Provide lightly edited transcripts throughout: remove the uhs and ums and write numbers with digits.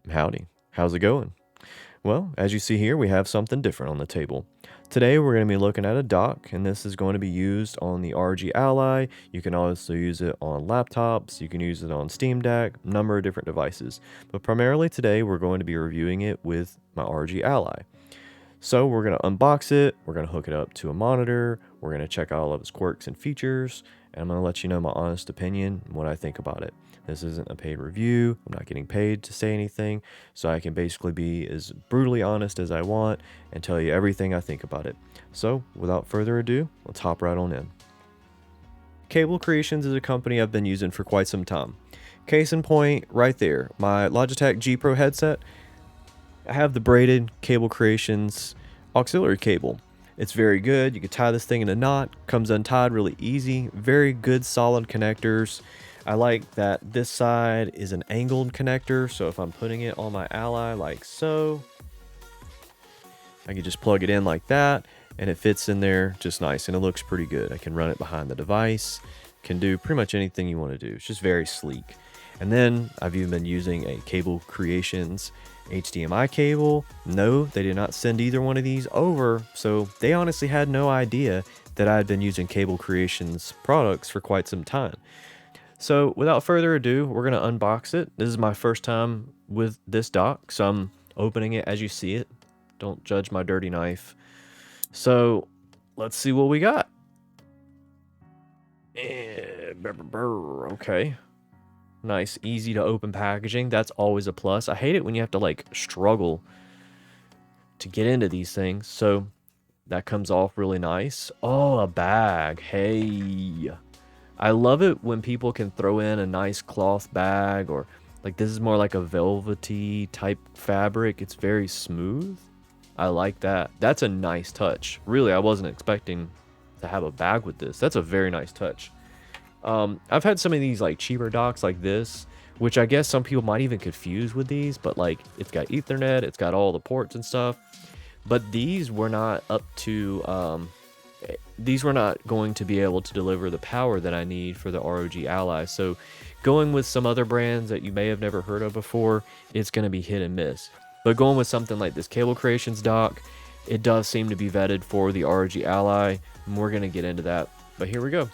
Howdy, how's it going? Well, as you see here, we have something different on the table. Today we're going to be looking at a dock, and this is going to be used on the RG Ally. You can also use it on laptops, you can use it on Steam Deck, a number of different devices. But primarily today we're going to be reviewing it with my RG Ally. So we're going to unbox it, we're going to hook it up to a monitor, we're going to check out all of its quirks and features, and I'm going to let you know my honest opinion and what I think about it. This isn't a paid review, I'm not getting paid to say anything, so I can basically be as brutally honest as I want and tell you everything I think about it. So without further ado, let's hop right on in. CableCreations is a company I've been using for quite some time. Case in point, right there, my Logitech G Pro headset. I have the braided CableCreations auxiliary cable. It's very good. You can tie this thing in a knot, comes untied really easy. Very good solid connectors. I like that this side is an angled connector, so if I'm putting it on my Ally like so, I can just plug it in like that and it fits in there just nice, and it looks pretty good. I can run it behind the device, can do pretty much anything you want to do. It's just very sleek. And then I've even been using a CableCreations HDMI cable. No, they did not send either one of these over, so they honestly had no idea that I had been using CableCreations products for quite some time. So without further ado, we're going to unbox it. This is my first time with this dock, so I'm opening it as you see it. Don't judge my dirty knife. So let's see what we got. Okay. Nice, easy to open packaging. That's always a plus. I hate it when you have to like struggle to get into these things. So that comes off really nice. Oh, a bag. Hey. I love it when people can throw in a nice cloth bag, or like this is more like a velvety type fabric. It's very smooth. I like that. That's a nice touch. Really, I wasn't expecting to have a bag with this. That's a very nice touch. I've had some of these like cheaper docks like this, which I guess some people might even confuse with these, but like it's got Ethernet, it's got all the ports and stuff. But these were not up to, these were not going to be able to deliver the power that I need for the ROG Ally. So going with some other brands that you may have never heard of before, it's going to be hit and miss. But going with something like this CableCreations dock, it does seem to be vetted for the ROG Ally, and we're going to get into that. But here we go.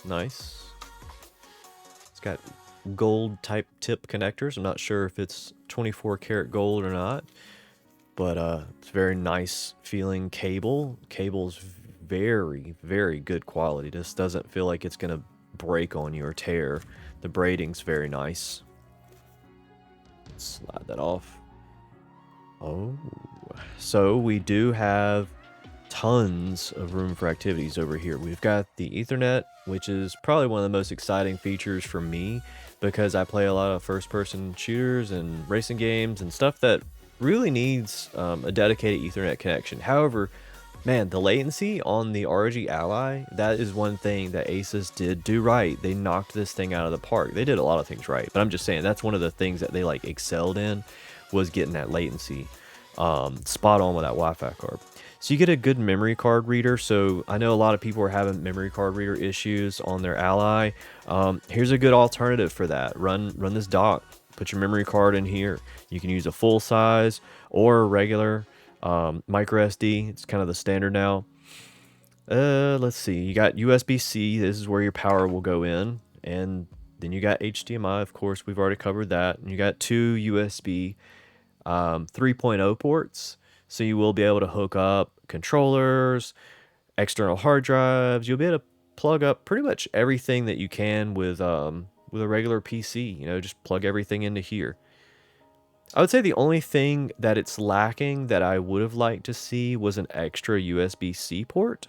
Nice. It's got gold type tip connectors. I'm not sure if it's 24 karat gold or not, but it's very nice feeling cable. Cable's very, very good quality. This doesn't feel like it's gonna break on you or tear. The braiding's very nice. Slide that off. Oh, so we do have tons of room for activities over here. We've got the Ethernet, which is probably one of the most exciting features for me because I play a lot of first-person shooters and racing games and stuff that really needs a dedicated Ethernet connection. However, man, the latency on the ROG Ally, that is one thing that Asus did do right. They knocked this thing out of the park. They did a lot of things right, but I'm just saying that's one of the things that they like excelled in, was getting that latency spot on with that Wi-Fi card. So you get a good memory card reader. So I know a lot of people are having memory card reader issues on their Ally. Here's a good alternative for that. Run this dock. Put your memory card in here. You can use a full size or a regular micro SD. It's kind of the standard now. Let's see. You got USB-C. This is where your power will go in, and then you got HDMI. Of course, we've already covered that. And you got two USB 3.0 ports. So you will be able to hook up controllers, external hard drives. You'll be able to plug up pretty much everything that you can with a regular PC. You know, just plug everything into here. I would say the only thing that it's lacking that I would have liked to see was an extra USB-C port.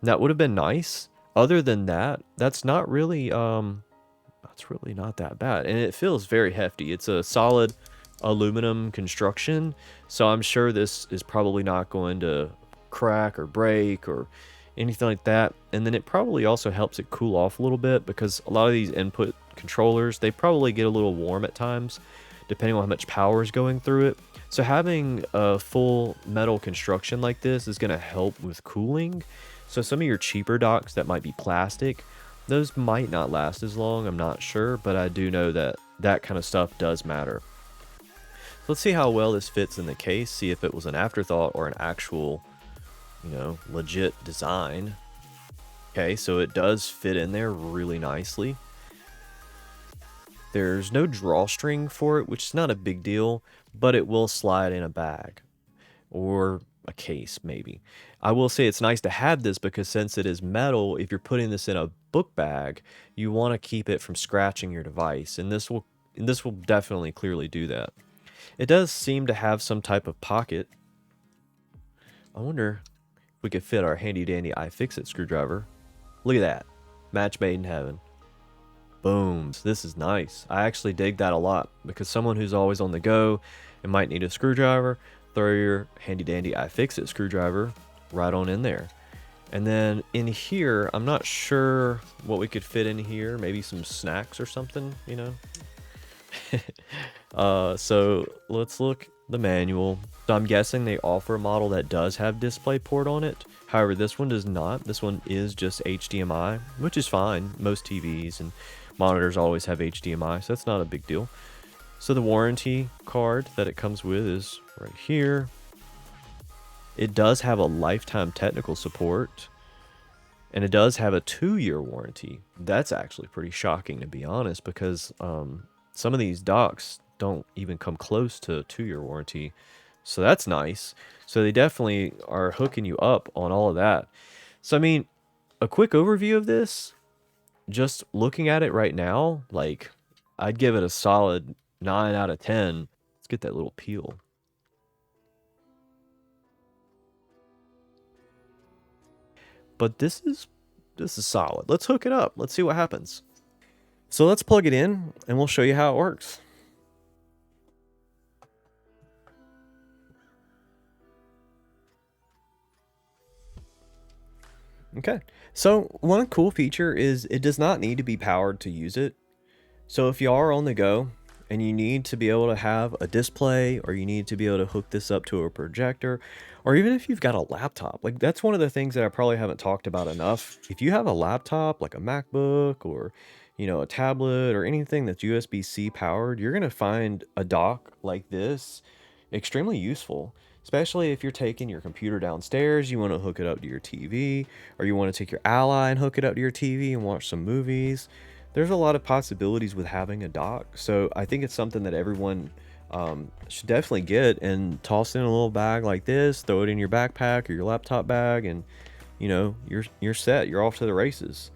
That would have been nice. Other than that, that's really not that bad. And it feels very hefty. It's a solid aluminum construction, so I'm sure this is probably not going to crack or break or anything like that. And then it probably also helps it cool off a little bit, because a lot of these input controllers, they probably get a little warm at times depending on how much power is going through it. So having a full metal construction like this is going to help with cooling. So some of your cheaper docks that might be plastic, Those might not last as long, I'm not sure, but I do know that that kind of stuff does matter. Let's see how well this fits in the case, see if it was an afterthought or an actual, legit design. Okay, so it does fit in there really nicely. There's no drawstring for it, which is not a big deal, but it will slide in a bag or a case maybe. I will say it's nice to have this because since it is metal, if you're putting this in a book bag, you want to keep it from scratching your device, and this will definitely clearly do that. It does seem to have some type of pocket. I wonder if we could fit our handy dandy iFixit screwdriver. Look at that. Match made in heaven. Boom. This is nice. I actually dig that a lot because someone who's always on the go and might need a screwdriver, throw your handy dandy iFixit screwdriver right on in there. And then in here, I'm not sure what we could fit in here. Maybe some snacks or something, So let's look the manual. So I'm guessing they offer a model that does have DisplayPort on it. However, this one does not. This one is just HDMI, which is fine. Most TVs and monitors always have HDMI, so that's not a big deal. So the warranty card that it comes with is right here. It does have a lifetime technical support, and it does have a 2-year warranty. That's actually pretty shocking, to be honest, because some of these docks don't even come close to a 2-year warranty. So that's nice. So they definitely are hooking you up on all of that. So I mean, a quick overview of this, just looking at it right now, like, I'd give it a solid 9 out of 10. Let's get that little peel. But this is solid. Let's hook it up. Let's see what happens. So let's plug it in and we'll show you how it works. Okay, so one cool feature is it does not need to be powered to use it. So if you are on the go and you need to be able to have a display, or you need to be able to hook this up to a projector, or even if you've got a laptop, like that's one of the things that I probably haven't talked about enough. If you have a laptop like a MacBook or a tablet or anything that's USB-C powered, you're going to find a dock like this extremely useful, especially if you're taking your computer downstairs, you want to hook it up to your TV, or you want to take your Ally and hook it up to your TV and watch some movies. There's a lot of possibilities with having a dock, so I think it's something that everyone should definitely get and toss in a little bag like this, throw it in your backpack or your laptop bag, and you're set, you're off to the races.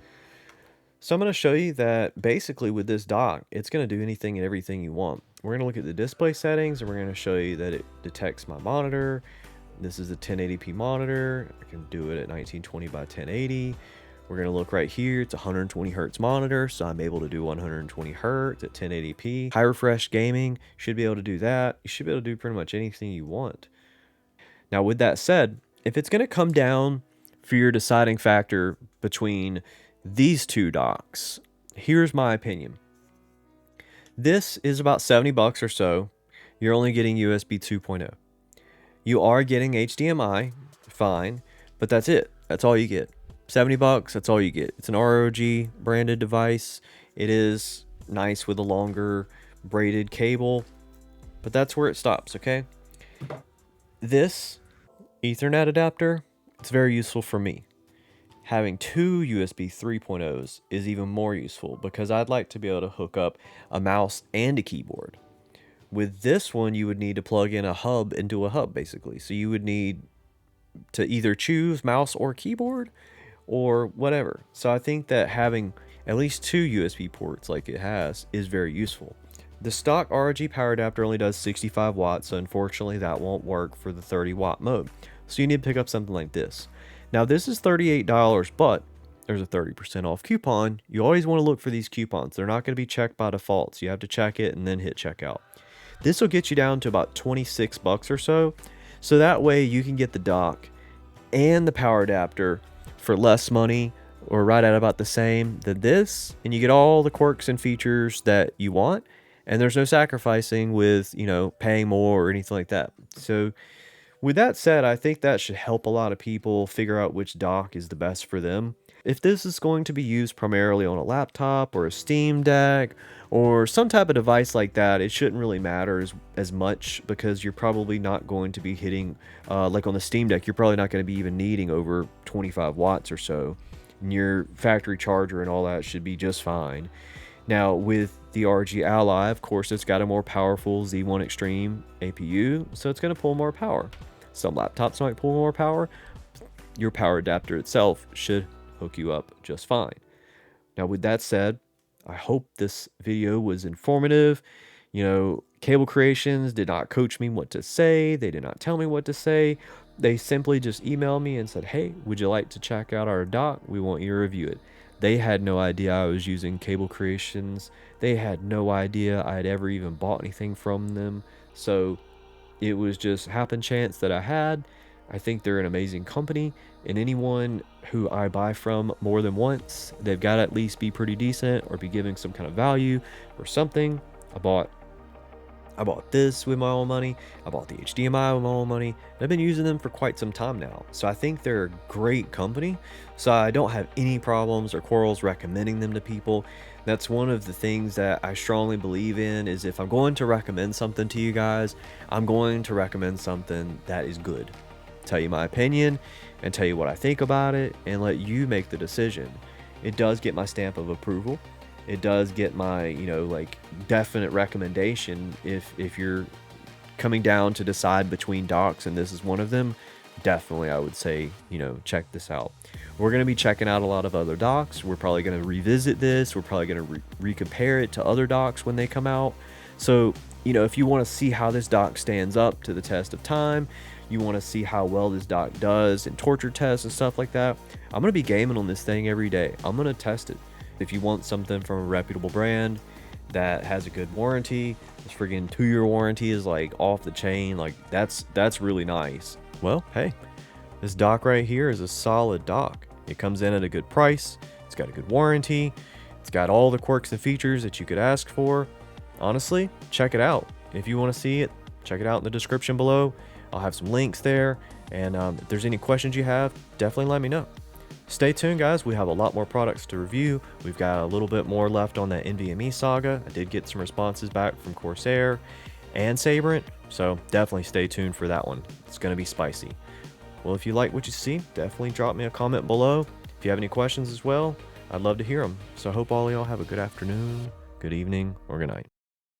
So I'm going to show you that basically with this dock, it's going to do anything and everything you want. We're going to look at the display settings, and we're going to show you that it detects my monitor. This is a 1080p monitor. I can do it at 1920 by 1080. We're going to look right here. It's a 120 hertz monitor, so I'm able to do 120 hertz at 1080p. High refresh gaming, should be able to do that. You should be able to do pretty much anything you want. Now, with that said, if it's going to come down for your deciding factor between these two docks, here's my opinion. This is about 70 bucks or so. You're only getting USB 2.0. You are getting HDMI, fine, but that's it. That's all you get. 70 bucks, that's all you get. It's an ROG branded device. It is nice with a longer braided cable, but that's where it stops, okay? This Ethernet adapter, it's very useful for me. Having two USB 3.0s is even more useful because I'd like to be able to hook up a mouse and a keyboard. With this one, you would need to plug in a hub into a hub, basically. So you would need to either choose mouse or keyboard or whatever. So I think that having at least two USB ports like it has is very useful. The stock ROG power adapter only does 65 watts, so unfortunately that won't work for the 30 watt mode. So you need to pick up something like this. Now this is $38, but there's a 30% off coupon. You always want to look for these coupons. They're not going to be checked by default, so you have to check it and then hit checkout. This will get you down to about 26 bucks or so. So that way you can get the dock and the power adapter for less money, or right at about the same than this, and you get all the quirks and features that you want, and there's no sacrificing with, paying more or anything like that. So with that said, I think that should help a lot of people figure out which dock is the best for them. if this is going to be used primarily on a laptop or a Steam Deck or some type of device like that, it shouldn't really matter as much, because you're probably not going to be hitting, like on the Steam Deck, you're probably not going to be even needing over 25 watts or so. And your factory charger and all that should be just fine. Now, with the RG Ally, of course, it's got a more powerful Z1 Extreme APU, so it's going to pull more power. Some laptops might pull more power. Your power adapter itself should hook you up just fine. Now, with that said, I hope this video was informative. You know, CableCreations did not coach me what to say. They did not tell me what to say. They simply just emailed me and said, hey, would you like to check out our dock? We want you to review it. They had no idea I was using CableCreations. They had no idea I had ever even bought anything from them. So it was just happen chance that I had. I think they're an amazing company, and anyone who I buy from more than once, they've got to at least be pretty decent or be giving some kind of value or something. I bought this with my own money. I bought the HDMI with my own money. And I've been using them for quite some time now. So I think they're a great company. So I don't have any problems or quarrels recommending them to people. That's one of the things that I strongly believe in, is if I'm going to recommend something to you guys, I'm going to recommend something that is good. Tell you my opinion and tell you what I think about it and let you make the decision. It does get my stamp of approval. It does get my, you know, like, definite recommendation. If you're coming down to decide between docks and this is one of them, definitely I would say, you know, check this out. We're going to be checking out a lot of other docks. We're probably going to revisit this. We're probably going to recompare it to other docks when they come out. So, you know, if you want to see how this dock stands up to the test of time, you want to see how well this dock does in torture tests and stuff like that, I'm going to be gaming on this thing every day. I'm going to test it. If you want something from a reputable brand that has a good warranty, this friggin' 2-year warranty is like off the chain, like that's really nice. Well, hey, this dock right here is a solid dock. It comes in at a good price. It's got a good warranty. It's got all the quirks and features that you could ask for. Honestly, check it out. If you want to see it, check it out in the description below. I'll have some links there. And if there's any questions you have, definitely let me know. Stay tuned, guys. We have a lot more products to review. We've got a little bit more left on that NVMe saga. I did get some responses back from Corsair and Sabrent, so definitely stay tuned for that one. It's going to be spicy. Well, if you like what you see, definitely drop me a comment below. If you have any questions as well, I'd love to hear them. So I hope all of y'all have a good afternoon, good evening, or good night.